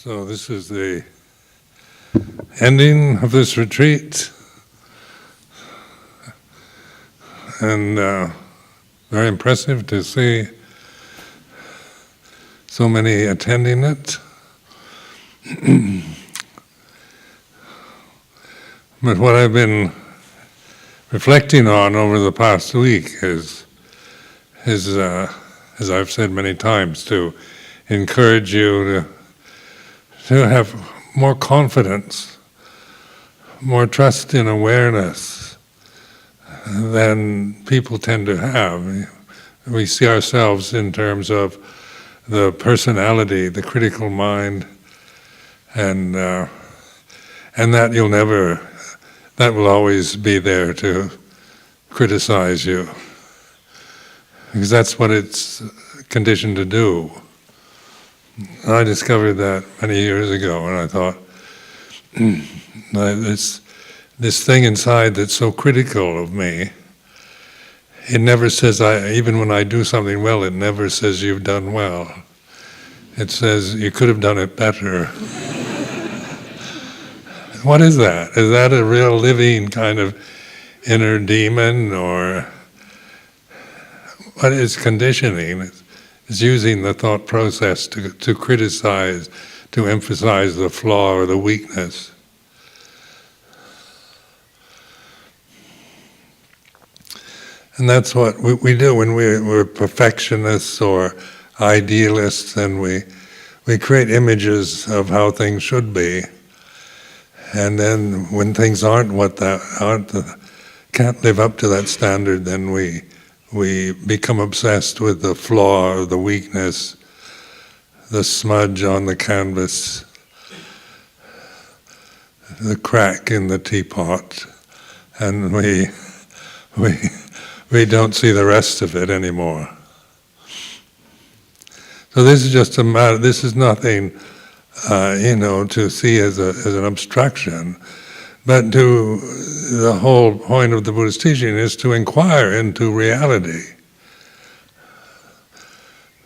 So this is the ending of this retreat, and very impressive to see so many attending it. But what I've been reflecting on over the past week is as I've said many times, to encourage you to have more confidence, more trust in awareness than people tend to have. We see ourselves in terms of the personality, the critical mind, and that will always be there to criticize you, because that's what it's conditioned to do. I discovered that many years ago, and I thought, this thing inside that's so critical of me, it never says, even when I do something well, it never says you've done well. It says you could have done it better. What is that? Is that a real living kind of inner demon, or what is conditioning? It's using the thought process to criticize, to emphasize the flaw or the weakness. And that's what we do when we're perfectionists or idealists, and we create images of how things should be. And then when things can't live up to that standard, then we become obsessed with the flaw or the weakness, the smudge on the canvas, the crack in the teapot, and we don't see the rest of it anymore. So this is just a matter. This is nothing, to see as an abstraction. But the whole point of the Buddhist teaching is to inquire into reality.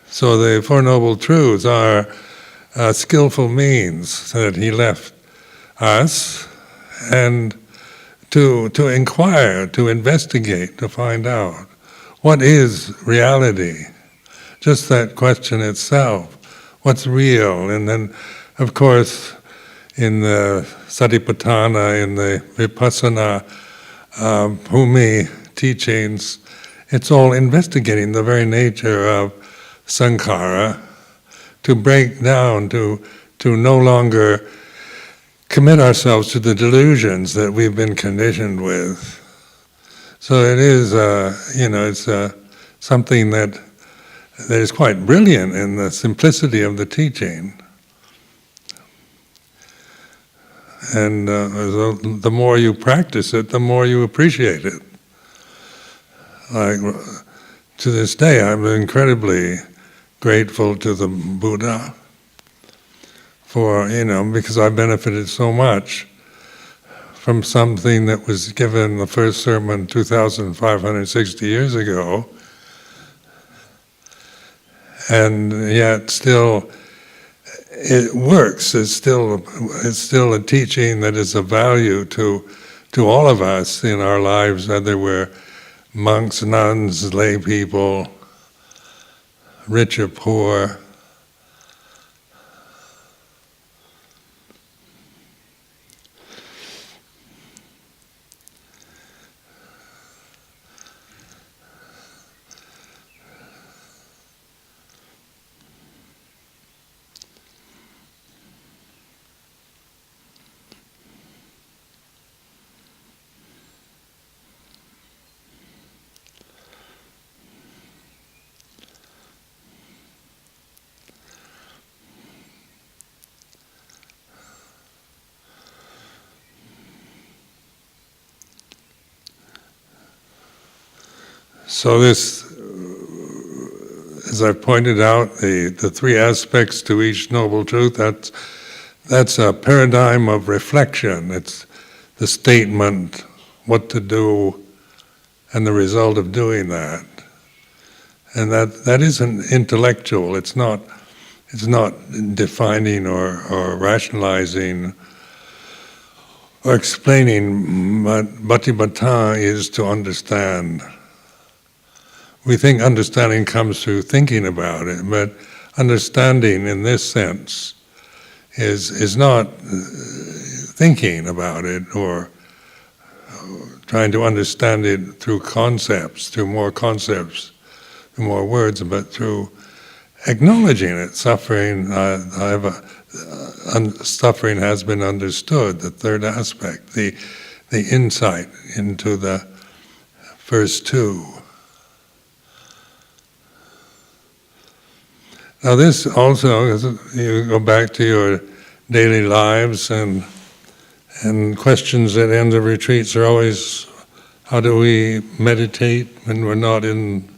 So the Four Noble Truths are skillful means that he left us, and to inquire, to investigate, to find out what is reality. Just that question itself, what's real? And then, of course, in the Satipatthana, in the Vipassana Bhumi teachings, it's all investigating the very nature of sankhara, to break down, to no longer commit ourselves to the delusions that we've been conditioned with. So it is, it's something that is quite brilliant in the simplicity of the teaching. And the more you practice it, the more you appreciate it. Like, to this day, I'm incredibly grateful to the Buddha for, because I benefited so much from something that was given the first sermon 2,560 years ago, and yet still it works. It's still a teaching that is of value to all of us in our lives, whether we're monks, nuns, lay people, rich or poor. So this, as I pointed out, the three aspects to each noble truth, that's a paradigm of reflection. It's the statement, what to do, and the result of doing that. And that isn't intellectual. It's not It's not defining or rationalizing or explaining, but Bhatipata is to understand. We think understanding comes through thinking about it, but understanding in this sense is not thinking about it or trying to understand it through concepts, through more words, but through acknowledging it. Suffering has been understood, the third aspect, the insight into the first two. Now this also, you go back to your daily lives, and questions at the end of retreats are always, how do we meditate when we're not in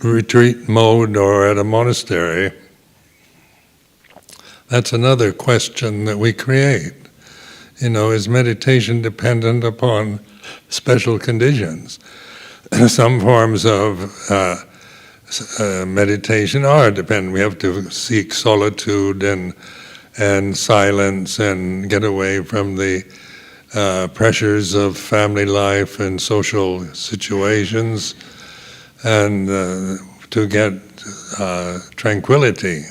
retreat mode or at a monastery? That's another question that we create. Is meditation dependent upon special conditions? Some forms of meditation are dependent. We have to seek solitude and silence and get away from the pressures of family life and social situations, and to get tranquility,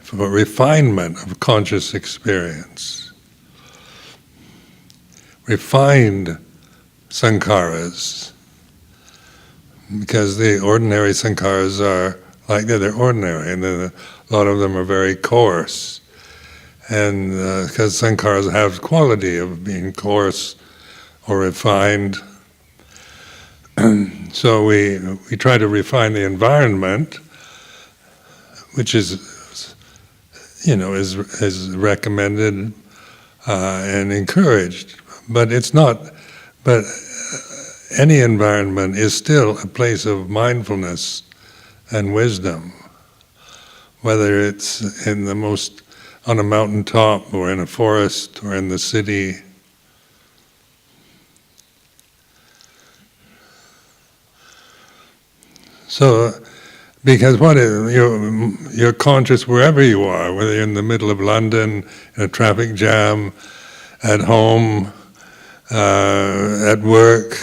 for refinement of conscious experience. Refined sankharas, because the ordinary sankharas are like they're ordinary, and a lot of them are very coarse. And because sankharas have quality of being coarse or refined, so we try to refine the environment, which is recommended and encouraged. But it's not. But any environment is still a place of mindfulness and wisdom, whether it's on a mountaintop or in a forest or in the city. So, because you're conscious wherever you are, whether you're in the middle of London, in a traffic jam, at home, at work,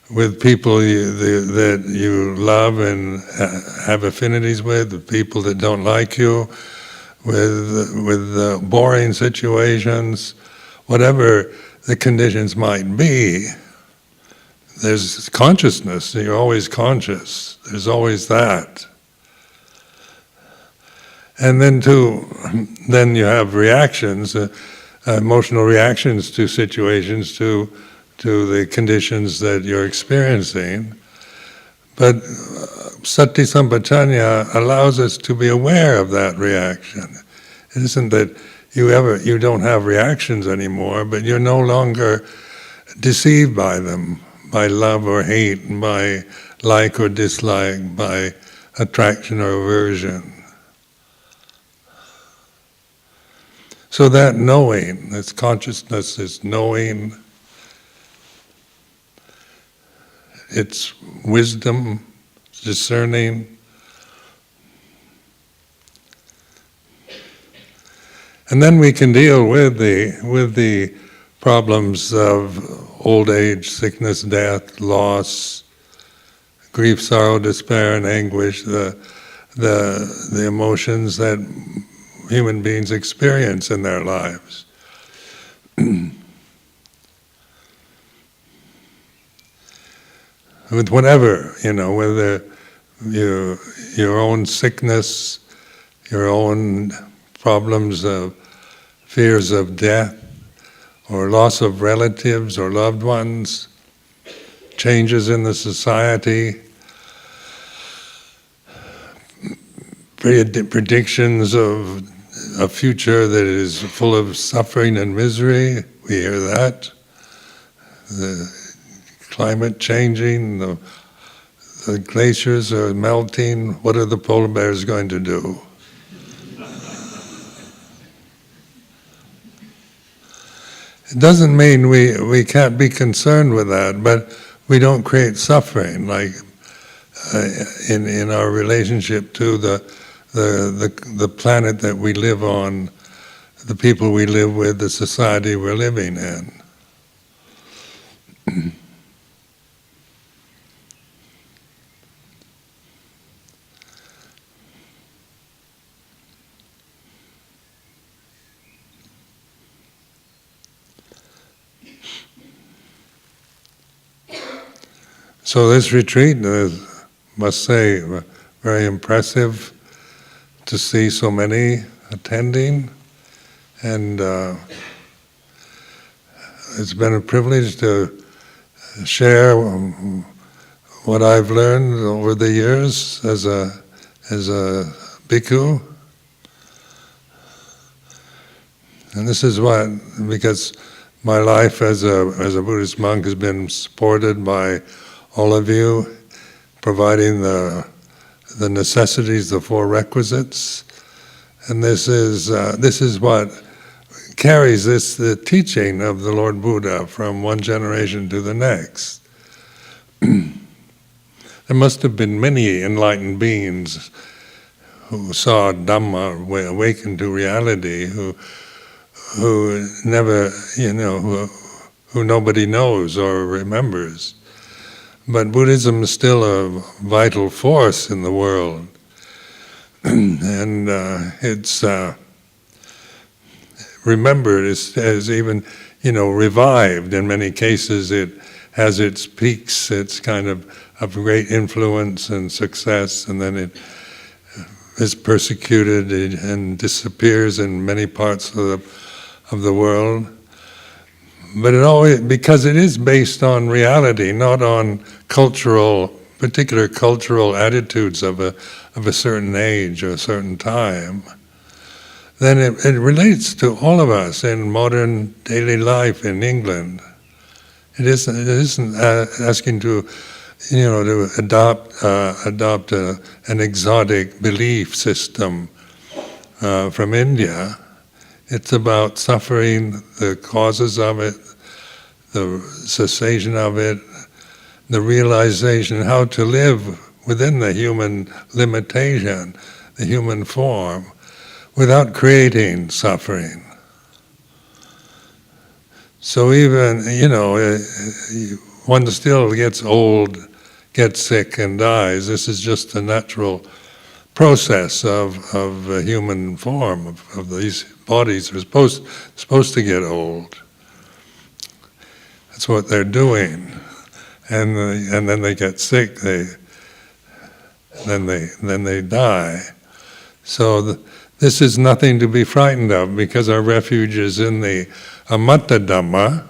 with people that you love and have affinities with people that don't like you, with boring situations, whatever the conditions might be. There's consciousness. You're always conscious. There's always that. And then you have reactions, emotional reactions to situations, to the conditions that you're experiencing. But sati sampajanya allows us to be aware of that reaction. It isn't that you don't have reactions anymore, but you're no longer deceived by them, by love or hate, by like or dislike, by attraction or aversion. So that knowing, this consciousness is knowing, it's wisdom, discerning. And then we can deal with the problems of old age, sickness, death, loss, grief, sorrow, despair, and anguish, the emotions that human beings experience in their lives. With whatever, whether your own sickness, your own problems of fears of death, or loss of relatives or loved ones, changes in the society, predictions of a future that is full of suffering and misery. We hear that. The climate changing, the glaciers are melting. What are the polar bears going to do? It doesn't mean we can't be concerned with that, but we don't create suffering. Like in our relationship to the planet that we live on, the people we live with, the society we're living in. So this retreat is, must say, very impressive to see so many attending, and it's been a privilege to share what I've learned over the years as a bhikkhu. And this is what, because my life as a Buddhist monk has been supported by all of you, providing the necessities, the four requisites, and this is what carries the teaching of the Lord Buddha from one generation to the next. There must have been many enlightened beings who saw Dhamma awaken to reality, who never, who nobody knows or remembers. But Buddhism is still a vital force in the world, and it's remembered as even, revived. In many cases, it has its peaks. It's kind of great influence and success, and then it is persecuted and disappears in many parts of the world. But it always, because it is based on reality, not on particular cultural attitudes of a certain age or a certain time, then it relates to all of us in modern daily life in England. It isn't asking to adopt an exotic belief system from India. It's about suffering, the causes of it, the cessation of it, the realization how to live within the human limitation, the human form, without creating suffering. So even, one still gets old, gets sick and dies. This is just a natural process of a human form, of these bodies are supposed to get old. That's what they're doing, and then they get sick. Then they die. So this is nothing to be frightened of, because our refuge is in the amatta Dhamma,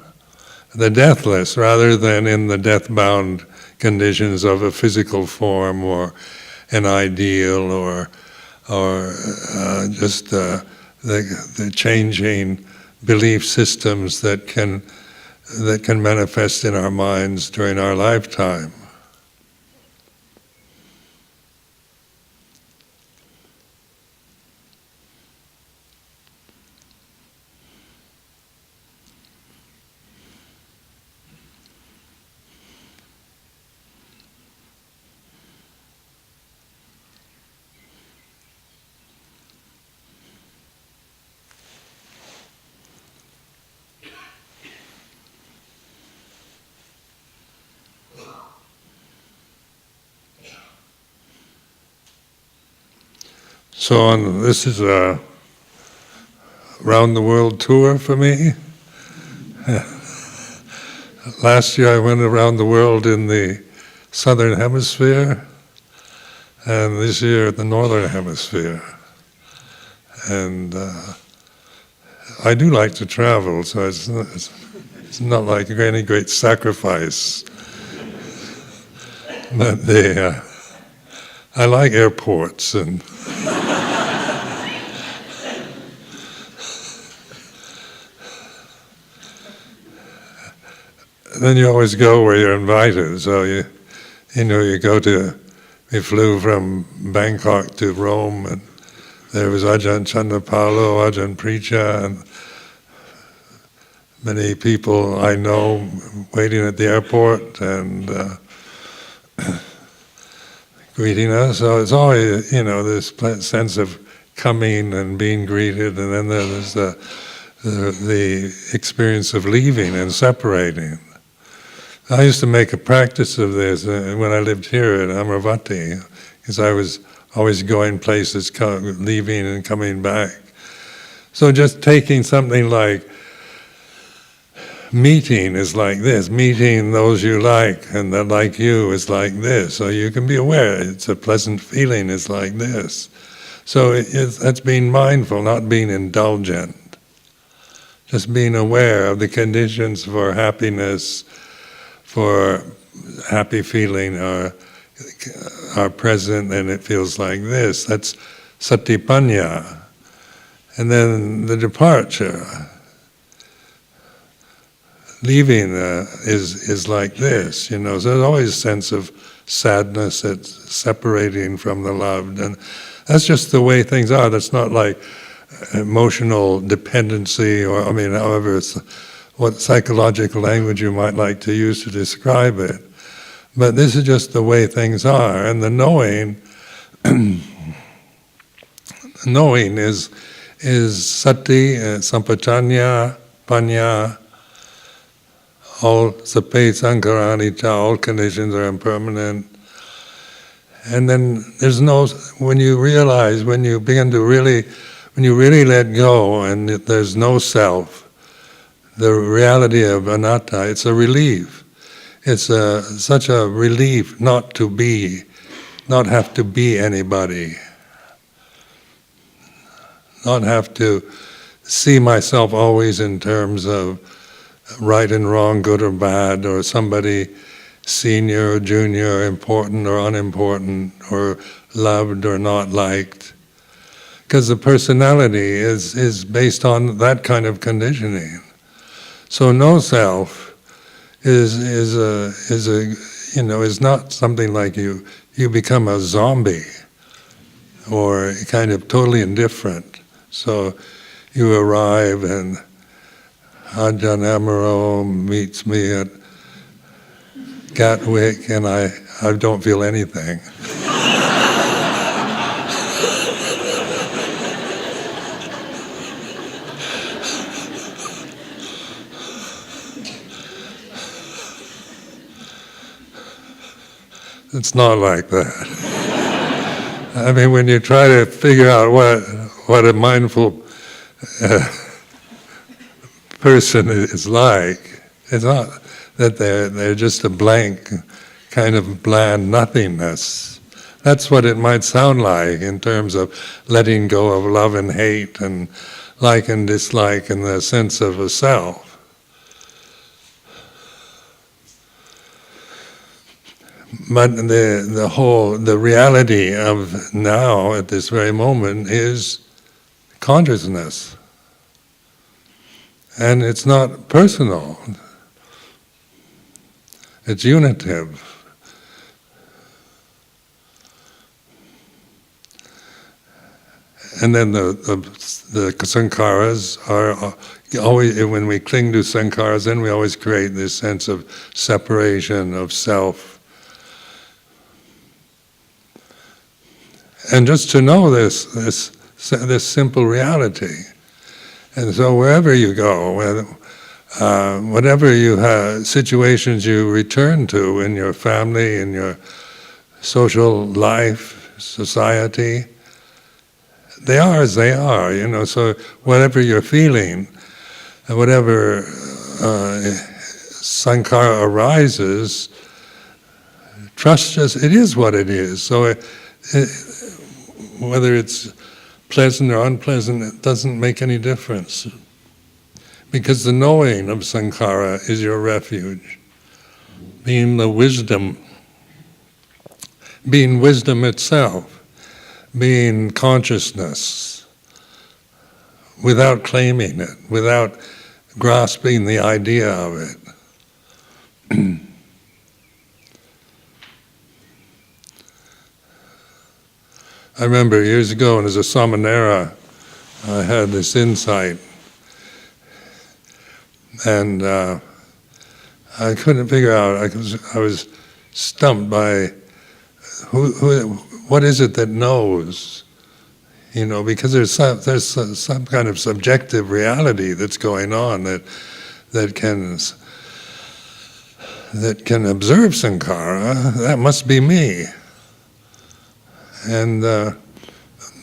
the deathless, rather than in the death-bound conditions of a physical form or an ideal or just the changing belief systems that can manifest in our minds during our lifetime. So this is a round-the-world tour for me. Last year I went around the world in the southern hemisphere, and this year the northern hemisphere. And I do like to travel, so it's not like any great sacrifice. But I like airports and then you always go where you're invited. So we flew from Bangkok to Rome, and there was Ajahn Chandapalo, Ajahn Preacha, and many people I know waiting at the airport, and greeting us. So it's always, this sense of coming and being greeted, and then there's the experience of leaving and separating. I used to make a practice of this when I lived here at Amaravati, because I was always going places, leaving and coming back. So just taking something like meeting is like this, meeting those you like and that like you is like this. So you can be aware, it's a pleasant feeling, is like this. So that's being mindful, not being indulgent. Just being aware of the conditions for happiness, for happy feeling are present, and it feels like this. That's satipanya. And then the departure, leaving is like this, So there's always a sense of sadness at separating from the loved, and that's just the way things are. That's not like emotional dependency, or however it's what psychological language you might like to use to describe it. But this is just the way things are, and the knowing, knowing is sati, sampajanya, panya. All sape sankarani cha, all conditions are impermanent. And then there's when you really let go, and there's no self, the reality of anatta, it's a relief. It's such a relief not have to be anybody, not have to see myself always in terms of right and wrong, good or bad, or somebody senior or junior, important or unimportant, or loved or not liked. Because the personality is based on that kind of conditioning. So no self is not something like you become a zombie or kind of totally indifferent. So you arrive and Ajahn Sumedho meets me at Gatwick, and I don't feel anything. It's not like that. When you try to figure out what a mindful person is like, it's not that they're just a blank, kind of bland nothingness. That's what it might sound like in terms of letting go of love and hate and like and dislike and the sense of a self. But the reality of now, at this very moment, is consciousness. And it's not personal. It's unitive. And then the sankharas are always, when we cling to sankharas, then we always create this sense of separation, of self. And just to know this simple reality. And so wherever you go, whatever you have, situations you return to in your family, in your social life, society, they are as they are, So whatever you're feeling, whatever sankhara arises, trust just it is what it is. So whether it's pleasant or unpleasant, it doesn't make any difference. Because the knowing of sankhara is your refuge. Being wisdom itself, being consciousness, without claiming it, without grasping the idea of it. I remember years ago, and as a samanera, I had this insight, and I couldn't figure out. I was stumped by what is it that knows? Because there's some kind of subjective reality that's going on that can observe sankhara. That must be me. And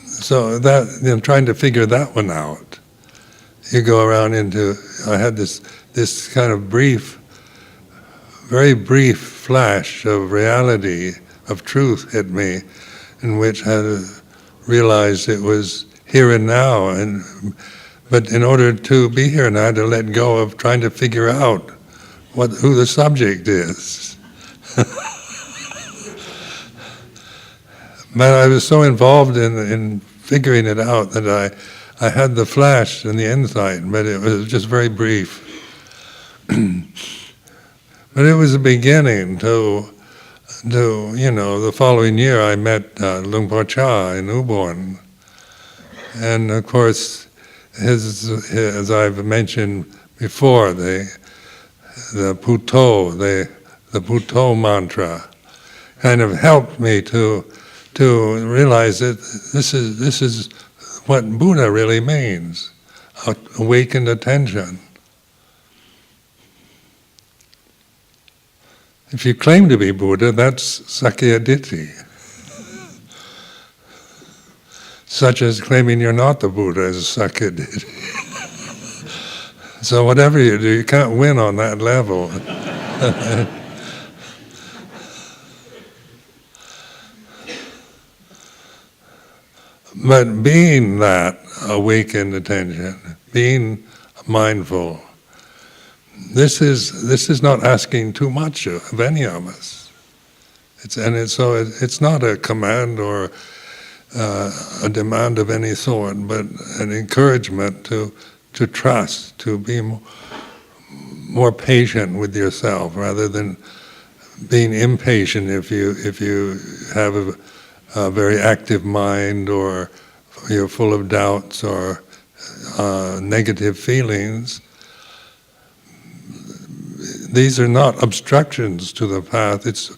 so that trying to figure that one out, you go around into. I had this kind of very brief flash of reality, of truth hit me, in which I realized it was here and now. But in order to be here and now, I had to let go of trying to figure out who the subject is. But I was so involved in figuring it out that I had the flash and the insight, but it was just very brief. But it was a beginning to the following year I met Luang Por in Ubon. And of course, as I've mentioned before, the Puto mantra kind of helped me to realize that this is what Buddha really means, awakened attention. If you claim to be Buddha, that's Sakkaya Ditthi. Such as claiming you're not the Buddha is Sakkaya Ditthi. So whatever you do, you can't win on that level. But being that awakened attention, being mindful, this is not asking too much of any of us. It's not a command or a demand of any sort, but an encouragement to trust, to be more patient with yourself, rather than being impatient if you have a very active mind, or you're full of doubts or negative feelings. These are not obstructions to the path. It's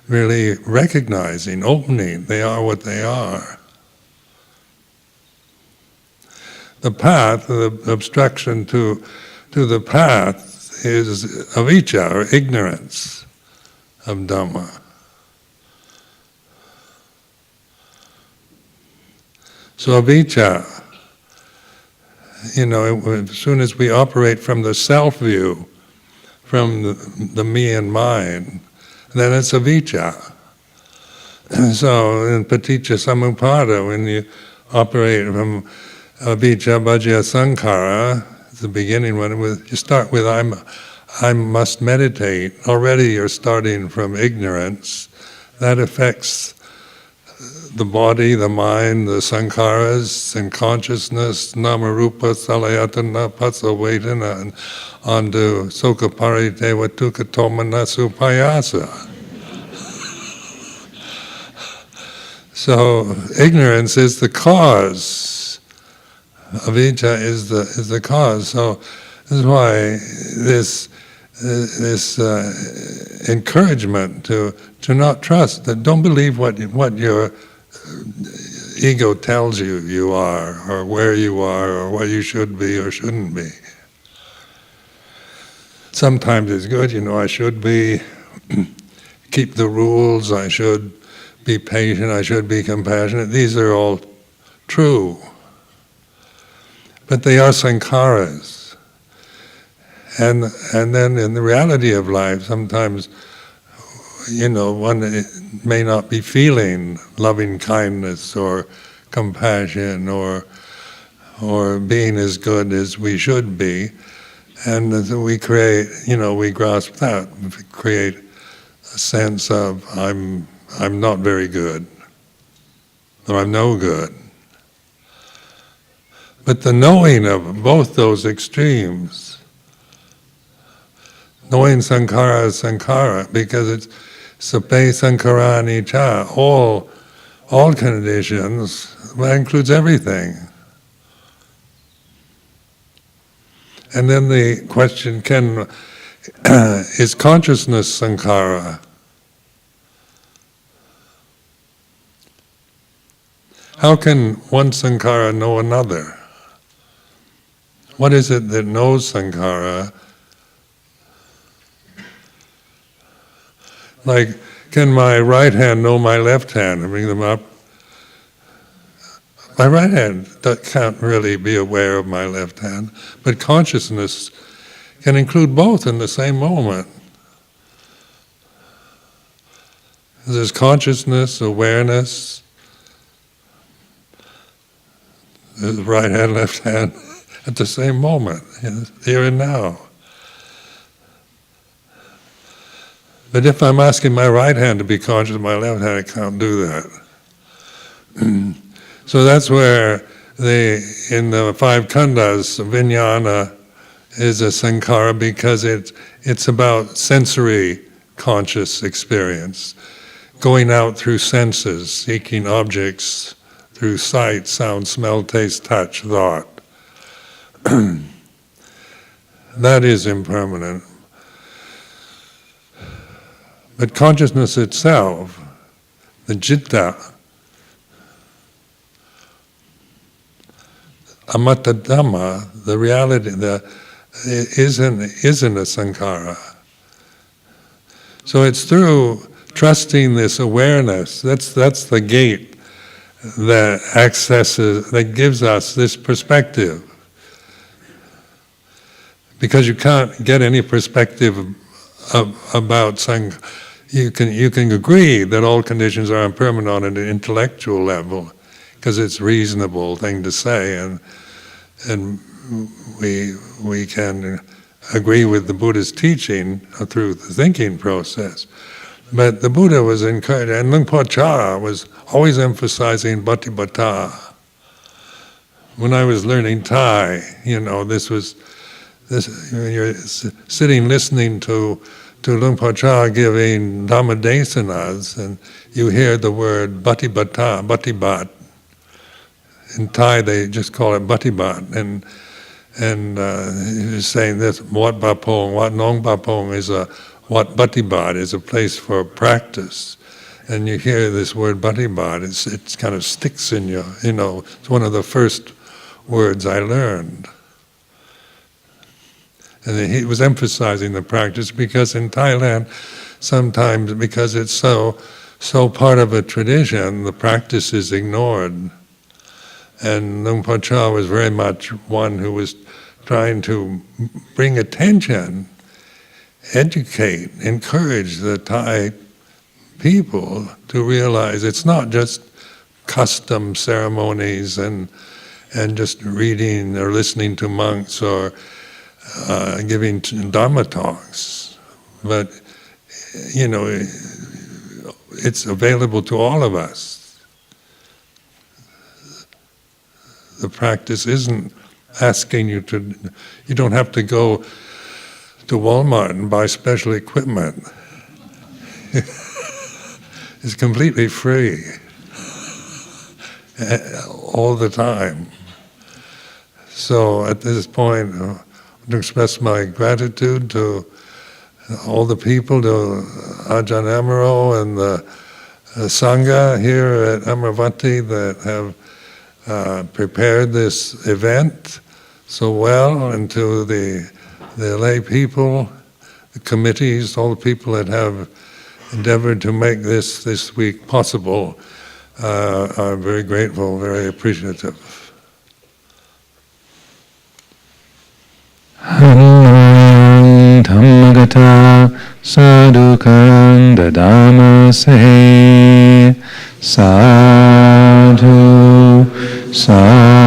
really recognizing, opening. They are what they are. The path, the obstruction to the path is avijja, or ignorance of Dhamma. So avijja, as soon as we operate from the self-view, from the me and mine, then it's avijja. So in paticca samuppada, when you operate from avijja bhajya sankhara, the beginning one, you start with I must meditate. Already you're starting from ignorance. That affects the body, the mind, the sankharas, and consciousness, namarupa, salayatana, phassa, vedana, and onto sukha pariteva dukkha tomana supayasa. So ignorance is the cause. Avijja is the cause. So this is why this encouragement to not trust, that don't believe what your ego tells you are, or where you are, or what you should be or shouldn't be. Sometimes it's good, I should be, keep the rules, I should be patient, I should be compassionate. These are all true. But they are sankharas. And then in the reality of life, sometimes, one may not be feeling loving kindness or compassion or being as good as we should be. And so we create, we grasp that, we create a sense of I'm not very good, or I'm no good. But the knowing of both those extremes, knowing sankhara is sankhara, because it's sape sankharani cha, all conditions, that includes everything. And then the question, is consciousness sankhara? how can one sankhara know another? What is it that knows sankhara? Like, can my right hand know my left hand and bring them up? My right hand can't really be aware of my left hand, but consciousness can include both in the same moment. There's consciousness, awareness, there's right hand, left hand, at the same moment, here and now. But if I'm asking my right hand to be conscious of my left hand, I can't do that. So that's where in the five khandhas, vijnana is a sankhara because it's about sensory conscious experience, going out through senses, seeking objects through sight, sound, smell, taste, touch, thought. That is impermanent. But consciousness itself, the citta, amata Dhamma, the reality, isn't a sankhara. So it's through trusting this awareness, that's the gate that accesses, that gives us this perspective. Because you can't get any perspective about sankhara. You can agree that all conditions are impermanent on an intellectual level, because it's a reasonable thing to say, and we can agree with the Buddha's teaching through the thinking process. But the Buddha was encouraged, and Luang Por was always emphasizing bhatibhata. When I was learning Thai, you're sitting listening to Luang Por giving Dhamma desanas, and you hear the word bhatibhata, bhatibhat. In Thai, they just call it bhatibhat, and he's saying this: Wat Bapong, Wat Nong Bapong is Wat Bhatibhat is a place for practice, and you hear this word bhatibhat, it kind of sticks in you. It's one of the first words I learned. And he was emphasizing the practice because in Thailand, sometimes because it's so part of a tradition, the practice is ignored. And Luang Por was very much one who was trying to bring attention, educate, encourage the Thai people to realize it's not just custom ceremonies and just reading or listening to monks or giving Dhamma talks, but it's available to all of us. The practice isn't asking you don't have to go to Walmart and buy special equipment. It's completely free all the time. So at this point, I want to express my gratitude to all the people, to Ajahn Amaro and the Sangha here at Amaravati that have prepared this event so well, and to the lay people, the committees, all the people that have endeavored to make this week possible. I'm very grateful, very appreciative. Hanmayang Dhammagata Sadhukang Dadamase Sadhu Sadhu